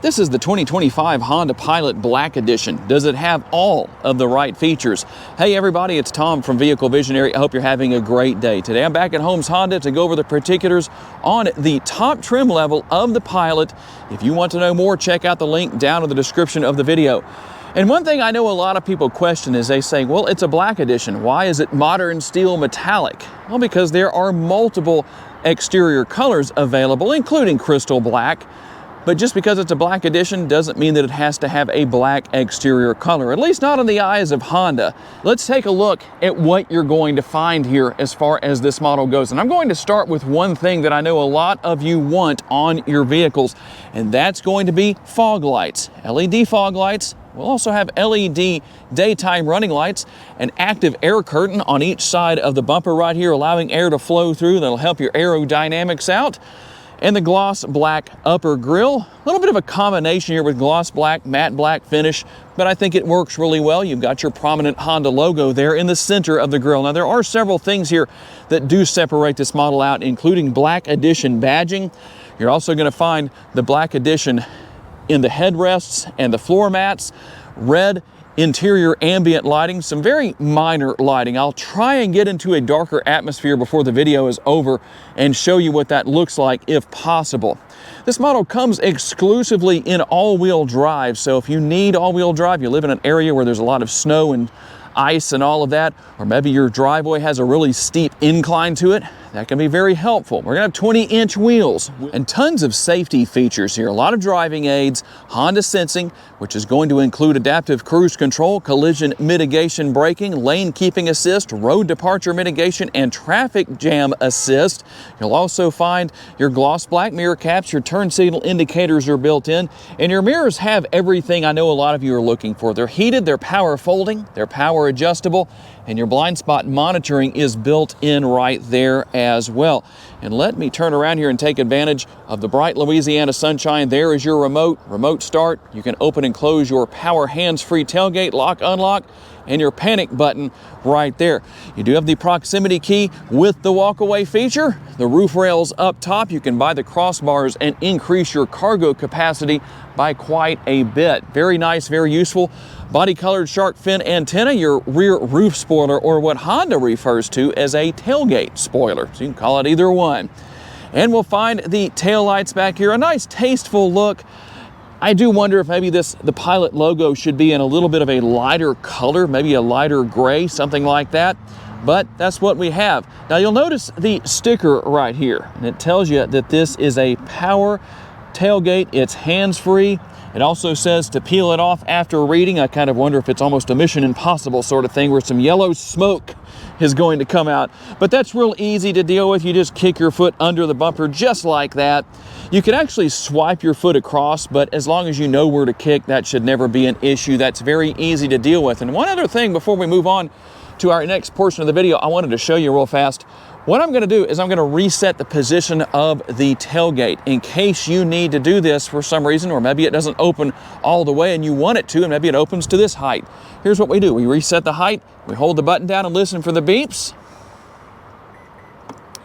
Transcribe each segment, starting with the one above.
This is the 2025 Honda Pilot Black Edition. Does it have all of the right features? Hey everybody, it's Tom from Vehicle Visionary. I hope you're having a great day. Today I'm back at Holmes Honda to go over the particulars on the top trim level of the Pilot. If you want to know more, check out the link down in the description of the video. And one thing I know a lot of people question is they say, well, it's a black edition. Why is it modern steel metallic? Well, because there are multiple exterior colors available, including crystal black. But just because it's a black edition doesn't mean that it has to have a black exterior color, at least not in the eyes of Honda. Let's take a look at what you're going to find here as far as this model goes. And I'm going to start with one thing that I know a lot of you want on your vehicles, and that's going to be fog lights. LED fog lights. We'll also have LED daytime running lights, an active air curtain on each side of the bumper right here, allowing air to flow through. That'll help your aerodynamics out. And the gloss black upper grille. A little bit of a combination here with gloss black, matte black finish, but I think it works really well. You've got your prominent Honda logo there in the center of the grille. Now there are several things here that do separate this model out, including Black Edition badging. You're also going to find the Black Edition in the headrests and the floor mats, red interior ambient lighting, some very minor lighting. I'll try and get into a darker atmosphere before the video is over and show you what that looks like if possible. This model comes exclusively in all-wheel drive, so if you need all-wheel drive, you live in an area where there's a lot of snow and ice and all of that, or maybe your driveway has a really steep incline to it, that can be very helpful. We're gonna have 20-inch wheels and tons of safety features here. A lot of driving aids, Honda sensing, which is going to include adaptive cruise control, collision mitigation braking, lane keeping assist, road departure mitigation, and traffic jam assist. You'll also find your gloss black mirror caps, your turn signal indicators are built in, and your mirrors have everything I know a lot of you are looking for. They're heated, they're power folding, they're power adjustable, and your blind spot monitoring is built in right there as well. And let me turn around here and take advantage of the bright Louisiana sunshine. There is your remote start. You can open and close your power hands-free tailgate, lock, unlock, and your panic button right there. You do have the proximity key with the walkaway feature. The roof rails up top. You can buy the crossbars and increase your cargo capacity by quite a bit. Very nice, very useful. Body-colored shark fin antenna, your rear roof spoiler, or what Honda refers to as a tailgate spoiler. So you can call it either one. And we'll find the taillights back here. A nice, tasteful look. I do wonder if maybe the Pilot logo should be in a little bit of a lighter color, maybe a lighter gray, something like that. But that's what we have. Now you'll notice the sticker right here, and it tells you that this is a power tailgate. It's hands-free. It also says to peel it off after reading. I kind of wonder if it's almost a Mission Impossible sort of thing where some yellow smoke is going to come out. But that's real easy to deal with. You just kick your foot under the bumper just like that. You can actually swipe your foot across, but as long as you know where to kick, that should never be an issue. That's very easy to deal with. And one other thing before we move on to our next portion of the video, I wanted to show you real fast. What I'm gonna do is I'm gonna reset the position of the tailgate in case you need to do this for some reason, or maybe it doesn't open all the way and you want it to, and maybe it opens to this height. Here's what we do. We reset the height, we hold the button down and listen for the beeps,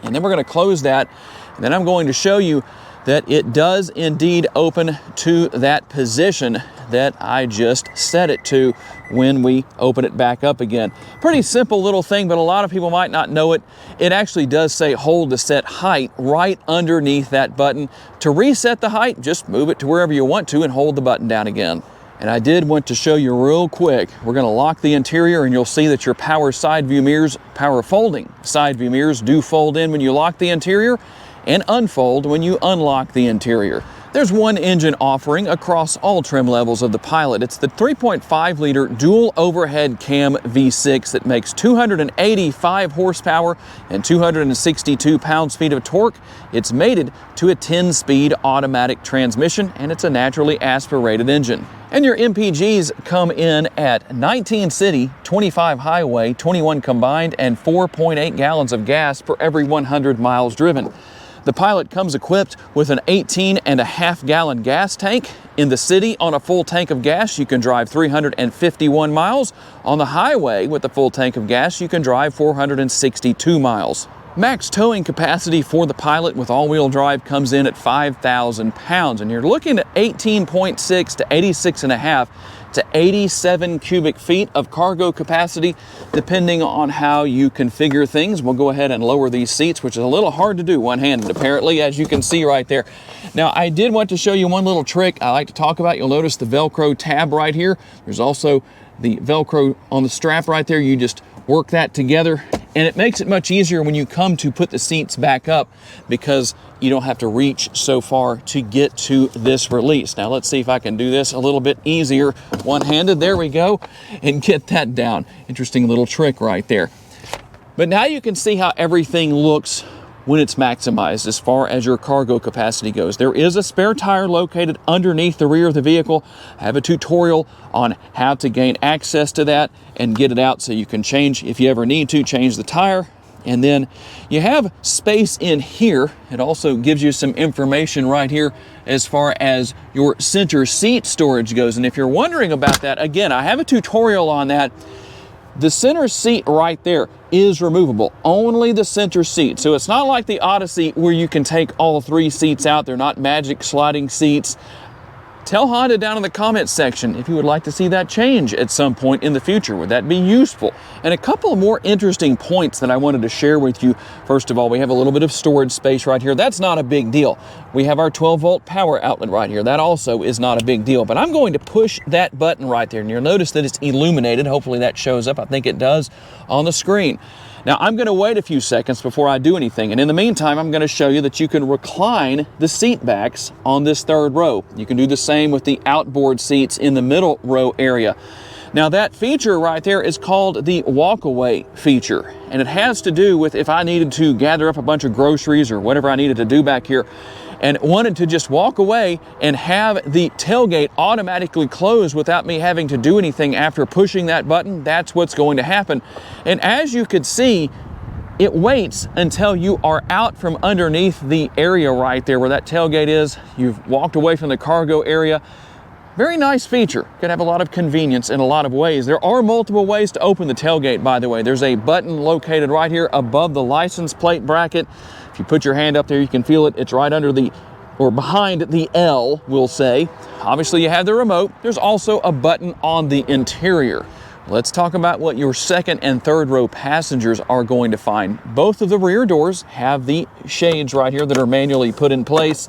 and then we're gonna close that, and then I'm going to show you that it does indeed open to that position that I just set it to when we open it back up again. Pretty simple little thing, but a lot of people might not know it. It actually does say hold to set height right underneath that button. To reset the height, just move it to wherever you want to and hold the button down again. And I did want to show you real quick. We're gonna lock the interior and you'll see that your power side view mirrors, power folding side view mirrors do fold in when you lock the interior and unfold when you unlock the interior. There's one engine offering across all trim levels of the Pilot. It's the 3.5-liter dual overhead cam V6 that makes 285 horsepower and 262 pounds-feet of torque. It's mated to a 10-speed automatic transmission, and it's a naturally aspirated engine. And your MPGs come in at 19 city, 25 highway, 21 combined, and 4.8 gallons of gas per every 100 miles driven. The Pilot comes equipped with an 18.5-gallon gas tank. In the city, on a full tank of gas, you can drive 351 miles. On the highway, with a full tank of gas, you can drive 462 miles. Max towing capacity for the Pilot with all-wheel drive comes in at 5,000 pounds, and you're looking at 18.6 to 86.5 to 87 cubic feet of cargo capacity, depending on how you configure things. We'll go ahead and lower these seats, which is a little hard to do one-handed, apparently, as you can see right there. Now, I did want to show you one little trick I like to talk about. You'll notice the Velcro tab right here. There's also the Velcro on the strap right there. You just work that together, and it makes it much easier when you come to put the seats back up because you don't have to reach so far to get to this release. Now let's see if I can do this a little bit easier one-handed. There we go, and get that down. Interesting little trick right there. But now you can see how everything looks when it's maximized as far as your cargo capacity goes. There is a spare tire located underneath the rear of the vehicle. I have a tutorial on how to gain access to that and get it out so you can change, if you ever need to, change the tire. And then you have space in here. It also gives you some information right here as far as your center seat storage goes. And if you're wondering about that, again, I have a tutorial on that. The center seat right there is removable, only the center seat. So it's not like the Odyssey where you can take all 3 seats out. They're not magic sliding seats. Tell Honda down in the comments section if you would like to see that change at some point in the future. Would that be useful? And a couple of more interesting points that I wanted to share with you. First of all, we have a little bit of storage space right here. That's not a big deal. We have our 12-volt power outlet right here. That also is not a big deal. But I'm going to push that button right there, and you'll notice that it's illuminated. Hopefully that shows up. I think it does on the screen. Now, I'm going to wait a few seconds before I do anything, and in the meantime, I'm going to show you that you can recline the seat backs on this 3rd row. You can do the same with the outboard seats in the middle row area. Now, that feature right there is called the walk-away feature, and it has to do with if I needed to gather up a bunch of groceries or whatever I needed to do back here, and wanted to just walk away and have the tailgate automatically close without me having to do anything after pushing that button, that's what's going to happen. And as you could see, it waits until you are out from underneath the area right there where that tailgate is. You've walked away from the cargo area. Very nice feature. Could have a lot of convenience in a lot of ways. There are multiple ways to open the tailgate, by the way. There's a button located right here above the license plate bracket. If you put your hand up there, you can feel it. It's right under the, or behind the L, we'll say. Obviously, you have the remote. There's also a button on the interior. Let's talk about what your 2nd and 3rd row passengers are going to find. Both of the rear doors have the shades right here that are manually put in place.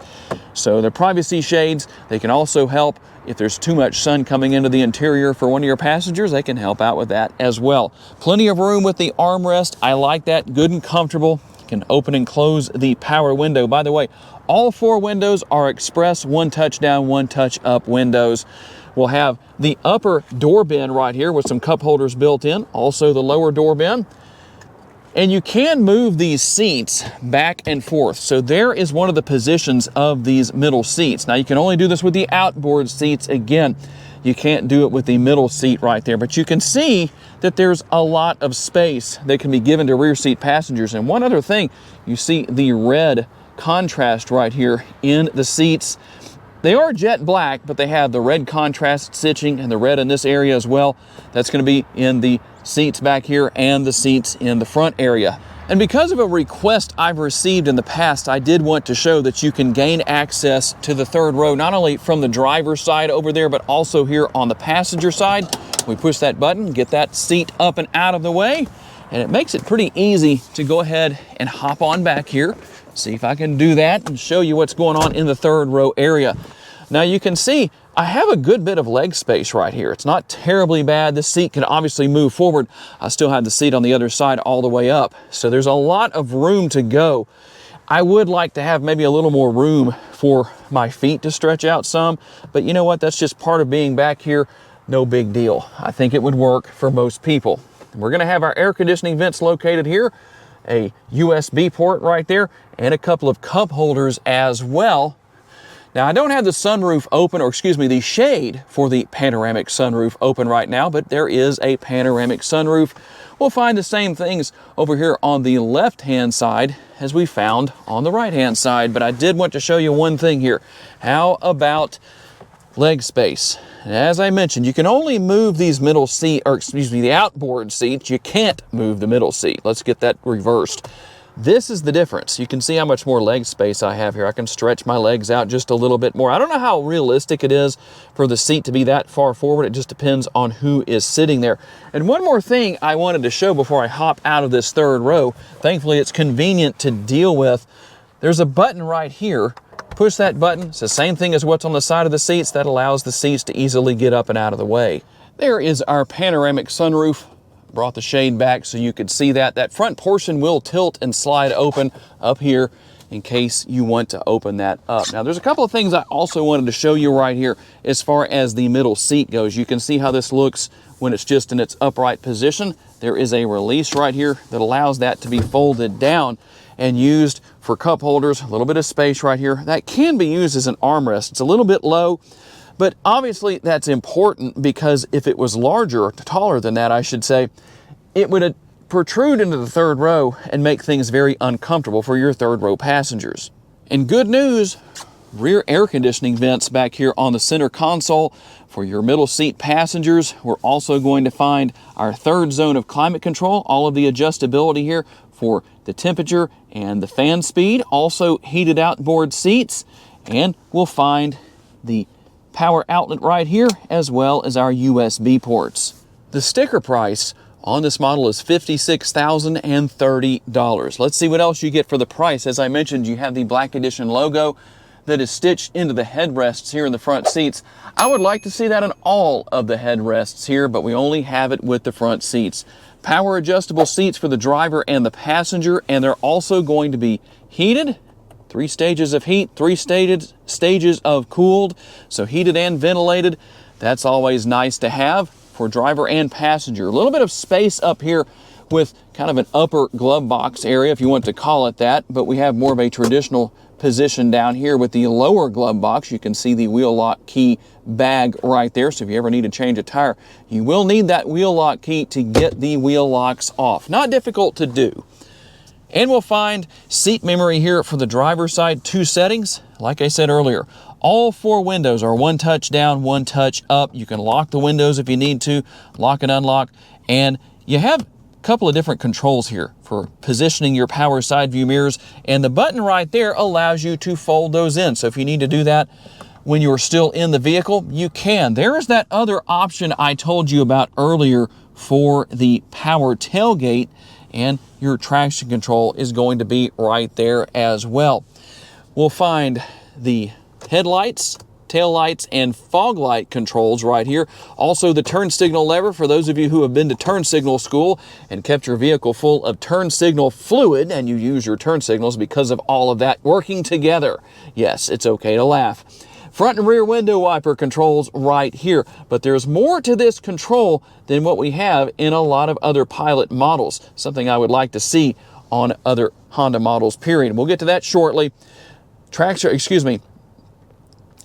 So they're privacy shades. They can also help if there's too much sun coming into the interior for one of your passengers. They can help out with that as well. Plenty of room with the armrest. I like that. Good and comfortable. Can open and close the power window. By the way, all 4 windows are express 1 touch down, 1 touch up windows. We'll have the upper door bin right here with some cup holders built in, also the lower door bin. And you can move these seats back and forth. So there is one of the positions of these middle seats. Now you can only do this with the outboard seats. Again, you can't do it with the middle seat right there, but you can see that there's a lot of space that can be given to rear seat passengers. And one other thing, you see the red contrast right here in the seats. They are jet black, but they have the red contrast stitching and the red in this area as well. That's going to be in the seats back here and the seats in the front area. And because of a request I've received in the past, I did want to show that you can gain access to the 3rd row, not only from the driver's side over there, but also here on the passenger side. We push that button, get that seat up and out of the way, and it makes it pretty easy to go ahead and hop on back here. See if I can do that and show you what's going on in the 3rd row area. Now you can see I have a good bit of leg space right here. It's not terribly bad. This seat can obviously move forward. I still have the seat on the other side all the way up. So there's a lot of room to go. I would like to have maybe a little more room for my feet to stretch out some, but you know what? That's just part of being back here. No big deal. I think it would work for most people. We're going to have our air conditioning vents located here, a USB port right there, and a couple of cup holders as well. Now, I don't have the sunroof open, or excuse me, the shade for the panoramic sunroof open right now, but there is a panoramic sunroof. We'll find the same things over here on the left-hand side as we found on the right-hand side, but I did want to show you one thing here. How about leg space? And as I mentioned, you can only move these middle seat, or excuse me, the outboard seats. You can't move the middle seat. Let's get that reversed. This is the difference. You can see how much more leg space I have here. I can stretch my legs out just a little bit more. I don't know how realistic it is for the seat to be that far forward. It just depends on who is sitting there. And one more thing I wanted to show before I hop out of this third row. Thankfully, it's convenient to deal with. There's a button right here. Push that button. It's the same thing as what's on the side of the seats. That allows the seats to easily get up and out of the way. There is our panoramic sunroof. Brought the shade back so you could see that. That front portion will tilt and slide open up here in case you want to open that up. Now, there's a couple of things I also wanted to show you right here as far as the middle seat goes. You can see how this looks when it's just in its upright position. There is a release right here that allows that to be folded down and used for cup holders. A little bit of space right here. That can be used as an armrest. It's a little bit low, but obviously that's important because if it was larger, or taller than that, I should say, it would protrude into the third row and make things very uncomfortable for your third row passengers. And good news, rear air conditioning vents back here on the center console for your middle seat passengers. We're also going to find our third zone of climate control, all of the adjustability here for the temperature and the fan speed, also heated outboard seats, and we'll find the power outlet right here, as well as our USB ports. The sticker price on this model is $56,030. Let's see what else you get for the price. As I mentioned, you have the Black Edition logo that is stitched into the headrests here in the front seats. I would like to see that on all of the headrests here, but we only have it with the front seats. Power adjustable seats for the driver and the passenger, and they're also going to be heated. 3 stages of heat, 3 stages of cooled, so heated and ventilated. That's always nice to have for driver and passenger. A little bit of space up here with kind of an upper glove box area, if you want to call it that, but we have more of a traditional position down here with the lower glove box. You can see the wheel lock key bag right there, so if you ever need to change a tire, you will need that wheel lock key to get the wheel locks off. Not difficult to do. And we'll find seat memory here for the driver's side, 2 settings. Like I said earlier, all 4 windows are 1 touch down, 1 touch up. You can lock the windows if you need to, lock and unlock. And you have a couple of different controls here for positioning your power side view mirrors. And the button right there allows you to fold those in. So if you need to do that when you're still in the vehicle, you can. There is that other option I told you about earlier for the power tailgate, and your traction control is going to be right there as well. We'll find the headlights, tail lights, and fog light controls right here. Also the turn signal lever for those of you who have been to turn signal school and kept your vehicle full of turn signal fluid and you use your turn signals because of all of that working together. Yes, it's okay to laugh. Front and rear window wiper controls right here, but there's more to this control than what we have in a lot of other Pilot models, something I would like to see on other Honda models, period. We'll get to that shortly.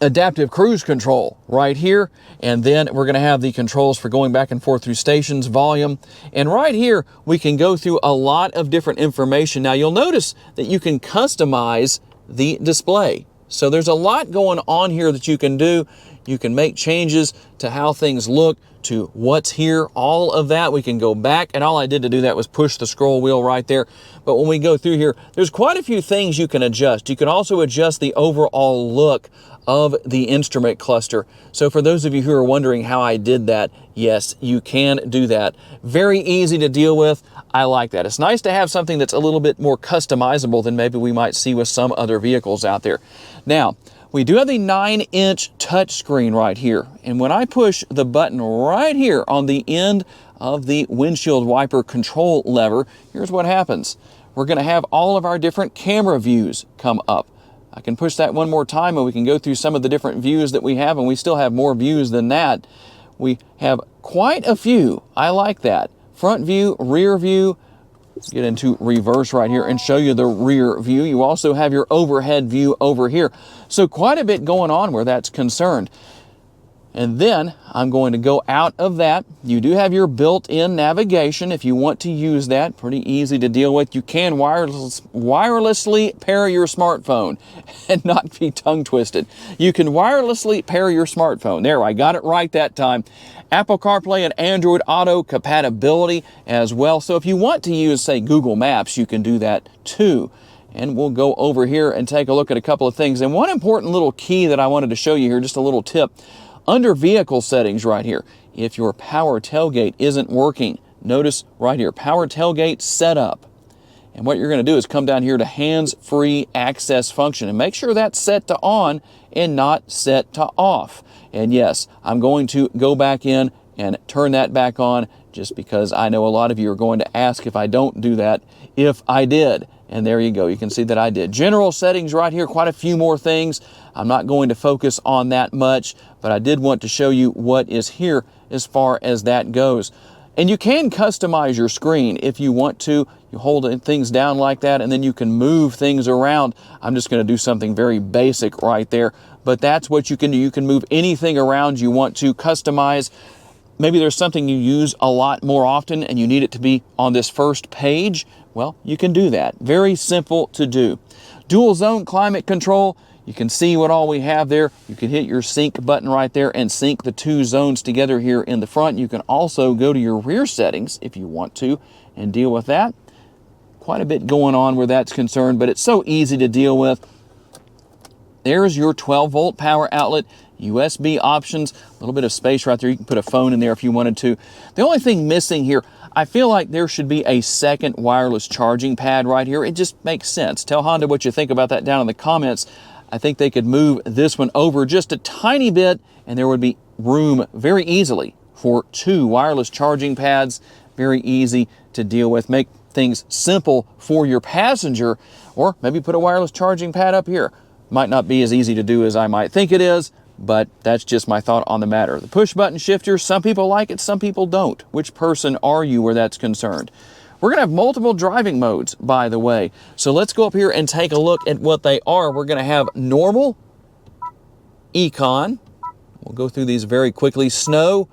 Adaptive cruise control right here, and then we're going to have the controls for going back and forth through stations, volume, and right here we can go through a lot of different information. Now you'll notice that you can customize the display. So there's a lot going on here that you can do. You can make changes to how things look, to what's here, all of that. We can go back, and all I did to do that was push the scroll wheel right there. But when we go through here, there's quite a few things you can adjust. You can also adjust the overall look of the instrument cluster. So for those of you who are wondering how I did that, yes, you can do that. Very easy to deal with. I like that. It's nice to have something that's a little bit more customizable than maybe we might see with some other vehicles out there. Now, we do have the 9-inch touchscreen right here. And when I push the button right here on the end of the windshield wiper control lever, here's what happens. We're going to have all of our different camera views come up. I can push that one more time and we can go through some of the different views that we have, and we still have more views than that. We have quite a few. I like that. Front view, rear view. Let's get into reverse right here and show you the rear view. You also have your overhead view over here. So quite a bit going on where that's concerned. And then I'm going to go out of that. You do have your built-in navigation if you want to use that. Pretty easy to deal with. You can wirelessly pair your smartphone and not be tongue twisted. You can wirelessly pair your smartphone. There, I got it right that time. Apple CarPlay and Android Auto compatibility as well. So if you want to use, say, Google Maps, you can do that too. And we'll go over here and take a look at a couple of things. And one important little key that I wanted to show you here, just a little tip. Under vehicle settings right here, if your power tailgate isn't working, notice right here, power tailgate setup. And what you're going to do is come down here to hands-free access function and make sure that's set to on and not set to off. And yes, I'm going to go back in and turn that back on just because I know a lot of you are going to ask if I don't do that, if I did. And there you go. You can see that I did. General settings right here, quite a few more things. I'm not going to focus on that much, but I did want to show you what is here as far as that goes. And you can customize your screen if you want to. You hold things down like that, and then you can move things around. I'm just going to do something very basic right there, but that's what you can do. You can move anything around you want to customize. Maybe there's something you use a lot more often and you need it to be on this first page. Well, you can do that. Very simple to do. Dual zone climate control. You can see what all we have there. You can hit your sync button right there and sync the two zones together here in the front. You can also go to your rear settings if you want to and deal with that. Quite a bit going on where that's concerned, but it's so easy to deal with. There's your 12-volt power outlet, USB options, a little bit of space right there. You can put a phone in there if you wanted to. The only thing missing here, I feel like there should be a second wireless charging pad right here. It just makes sense. Tell Honda what you think about that down in the comments. I think they could move this one over just a tiny bit and there would be room very easily for two wireless charging pads. Very easy to deal with. Make things simple for your passenger, or maybe put a wireless charging pad up here. Might not be as easy to do as I might think it is, but that's just my thought on the matter. The push button shifter, some people like it, some people don't. Which person are you where that's concerned? We're going to have multiple driving modes, by the way. So let's go up here and take a look at what they are. We're going to have normal, econ. We'll go through these very quickly. Snow.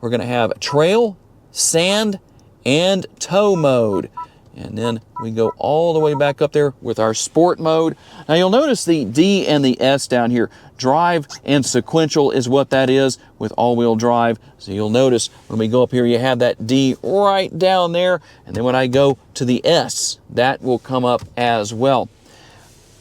We're going to have trail, sand, and tow mode. And then we go all the way back up there with our sport mode. Now you'll notice the D and the S down here. Drive and sequential is what that is with all-wheel drive. So you'll notice when we go up here, you have that D right down there. And then when I go to the S, that will come up as well.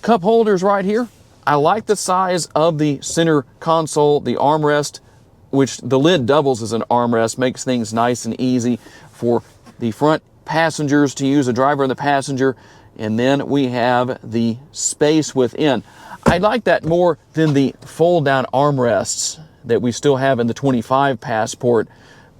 Cup holders right here. I like the size of the center console, the armrest, which the lid doubles as an armrest, makes things nice and easy for the front passengers to use, the driver and the passenger. And then we have the space within. I like that more than the fold down armrests that we still have in the 25 Passport,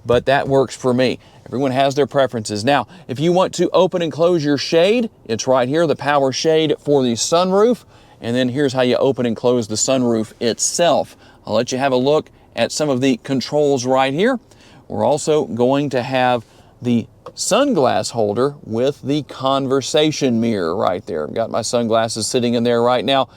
but that works for me. Everyone has their preferences. Now, if you want to open and close your shade, it's right here, the power shade for the sunroof. And then here's how you open and close the sunroof itself. I'll let you have a look at some of the controls right here. We're also going to have the sunglass holder with the conversation mirror right there. I've got my sunglasses sitting in there right now.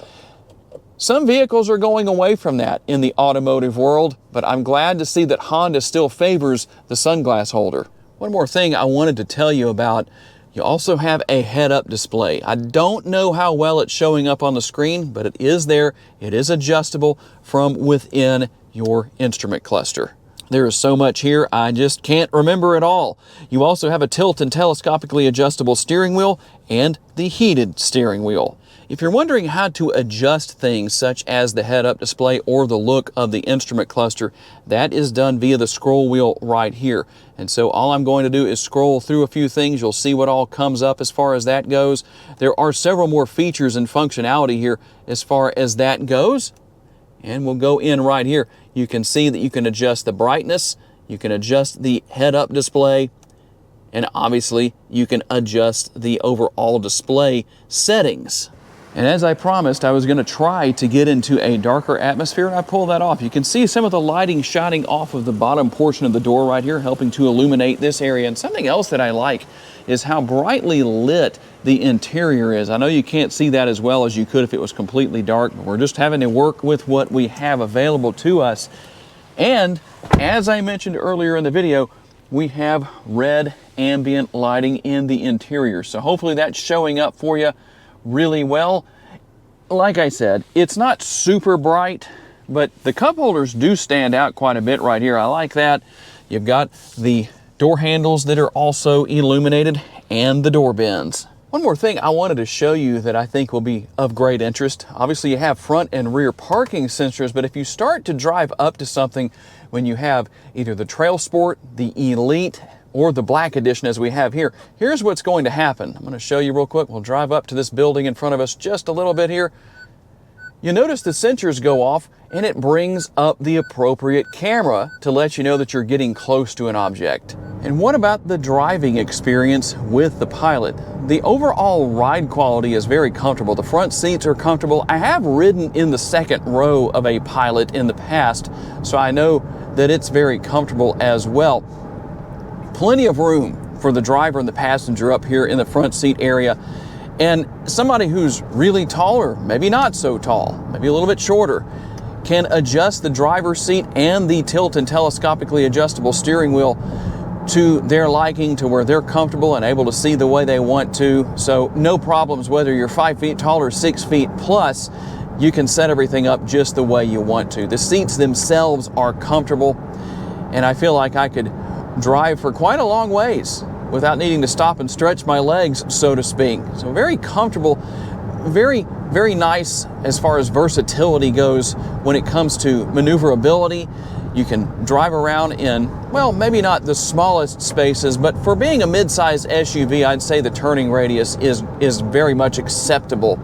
Some vehicles are going away from that in the automotive world, but I'm glad to see that Honda still favors the sunglass holder. One more thing I wanted to tell you about. You also have a head-up display. I don't know how well it's showing up on the screen, but it is there. It is adjustable from within your instrument cluster. There is so much here, I just can't remember it all. You also have a tilt and telescopically adjustable steering wheel and the heated steering wheel. If you're wondering how to adjust things such as the head-up display or the look of the instrument cluster, that is done via the scroll wheel right here. And so all I'm going to do is scroll through a few things. You'll see what all comes up as far as that goes. There are several more features and functionality here as far as that goes. And we'll go in right here. You can see that you can adjust the brightness, you can adjust the head-up display, and obviously you can adjust the overall display settings. And as I promised, I was going to try to get into a darker atmosphere, and I pulled that off. You can see some of the lighting shining off of the bottom portion of the door right here, helping to illuminate this area. And something else that I like is how brightly lit the interior is. I know you can't see that as well as you could if it was completely dark, but we're just having to work with what we have available to us. And as I mentioned earlier in the video, we have red ambient lighting in the interior. So hopefully that's showing up for you really well. Like I said, it's not super bright, but the cup holders do stand out quite a bit right here. I like that. You've got the door handles that are also illuminated and the door bins. One more thing I wanted to show you that I think will be of great interest. Obviously you have front and rear parking sensors, but if you start to drive up to something when you have either the TrailSport, the Elite, or the Black Edition as we have here, here's what's going to happen. I'm going to show you real quick. We'll drive up to this building in front of us just a little bit here. You notice the sensors go off and it brings up the appropriate camera to let you know that you're getting close to an object. And what about the driving experience with the Pilot? The overall ride quality is very comfortable. The front seats are comfortable. I have ridden in the second row of a Pilot in the past, so I know that it's very comfortable as well. Plenty of room for the driver and the passenger up here in the front seat area. And somebody who's really tall, or maybe not so tall, maybe a little bit shorter, can adjust the driver's seat and the tilt and telescopically adjustable steering wheel to their liking, to where they're comfortable and able to see the way they want to. So no problems whether you're 5 feet tall or 6 feet plus. You can set everything up just the way you want to. The seats themselves are comfortable, and I feel like I could drive for quite a long ways without needing to stop and stretch my legs, so to speak. So very comfortable, very, very nice as far as versatility goes when it comes to maneuverability. You can drive around in, well, maybe not the smallest spaces, but for being a mid-size SUV, I'd say the turning radius is very much acceptable.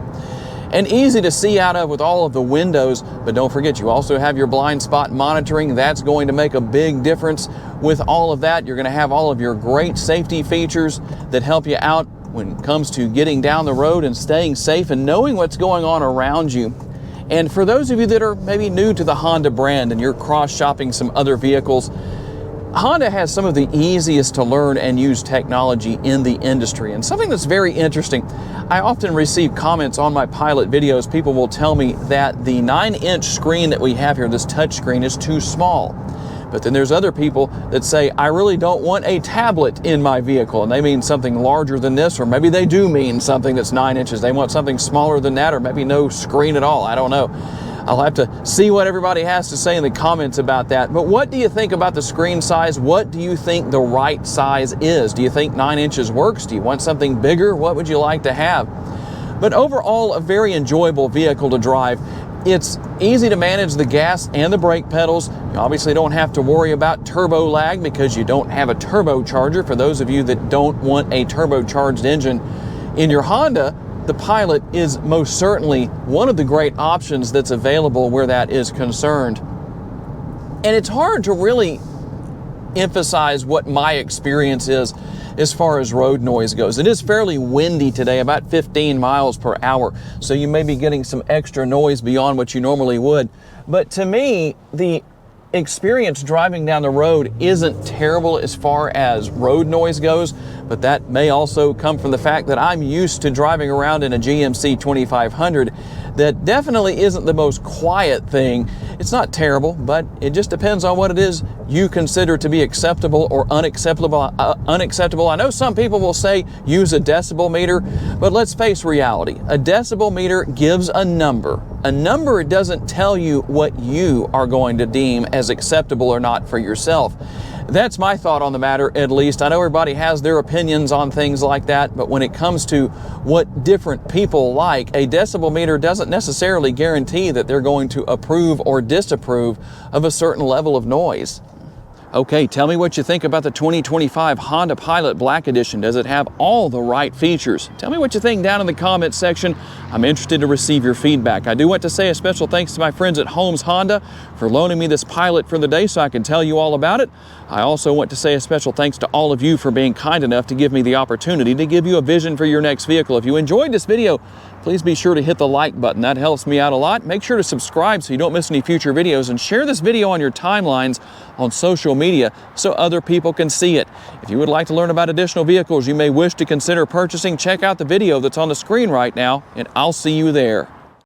And easy to see out of with all of the windows, but don't forget you also have your blind spot monitoring. That's going to make a big difference. With all of that, you're going to have all of your great safety features that help you out when it comes to getting down the road and staying safe and knowing what's going on around you. And for those of you that are maybe new to the Honda brand and you're cross-shopping some other vehicles, Honda has some of the easiest to learn and use technology in the industry. And something that's very interesting, I often receive comments on my Pilot videos. People will tell me that the 9-inch screen that we have here, this touch screen, is too small. But then there's other people that say, I really don't want a tablet in my vehicle. And they mean something larger than this, or maybe they do mean something that's 9 inches. They want something smaller than that, or maybe no screen at all. I don't know. I'll have to see what everybody has to say in the comments about that. But what do you think about the screen size? What do you think the right size is? Do you think 9 inches works? Do you want something bigger? What would you like to have? But overall, a very enjoyable vehicle to drive. It's easy to manage the gas and the brake pedals. You obviously don't have to worry about turbo lag because you don't have a turbocharger. For those of you that don't want a turbocharged engine in your Honda, the Pilot is most certainly one of the great options that's available where that is concerned. And it's hard to really emphasize what my experience is as far as road noise goes. It is fairly windy today, about 15 miles per hour, so you may be getting some extra noise beyond what you normally would. But to me, the experience driving down the road isn't terrible as far as road noise goes, but that may also come from the fact that I'm used to driving around in a GMC 2500 that definitely isn't the most quiet thing. It's not terrible, but it just depends on what it is you consider to be acceptable or unacceptable. I know some people will say use a decibel meter, but let's face reality. A decibel meter gives a number. A number doesn't tell you what you are going to deem as acceptable or not for yourself. That's my thought on the matter, at least. I know everybody has their opinions on things like that, but when it comes to what different people like, a decibel meter doesn't necessarily guarantee that they're going to approve or disapprove of a certain level of noise. Okay, tell me what you think about the 2025 Honda Pilot Black Edition. Does it have all the right features? Tell me what you think down in the comments section. I'm interested to receive your feedback. I do want to say a special thanks to my friends at Holmes Honda for loaning me this Pilot for the day so I can tell you all about it. I also want to say a special thanks to all of you for being kind enough to give me the opportunity to give you a vision for your next vehicle. If you enjoyed this video, please be sure to hit the like button. That helps me out a lot. Make sure to subscribe so you don't miss any future videos, and share this video on your timelines on social media so other people can see it. If you would like to learn about additional vehicles you may wish to consider purchasing, check out the video that's on the screen right now, and I'll see you there.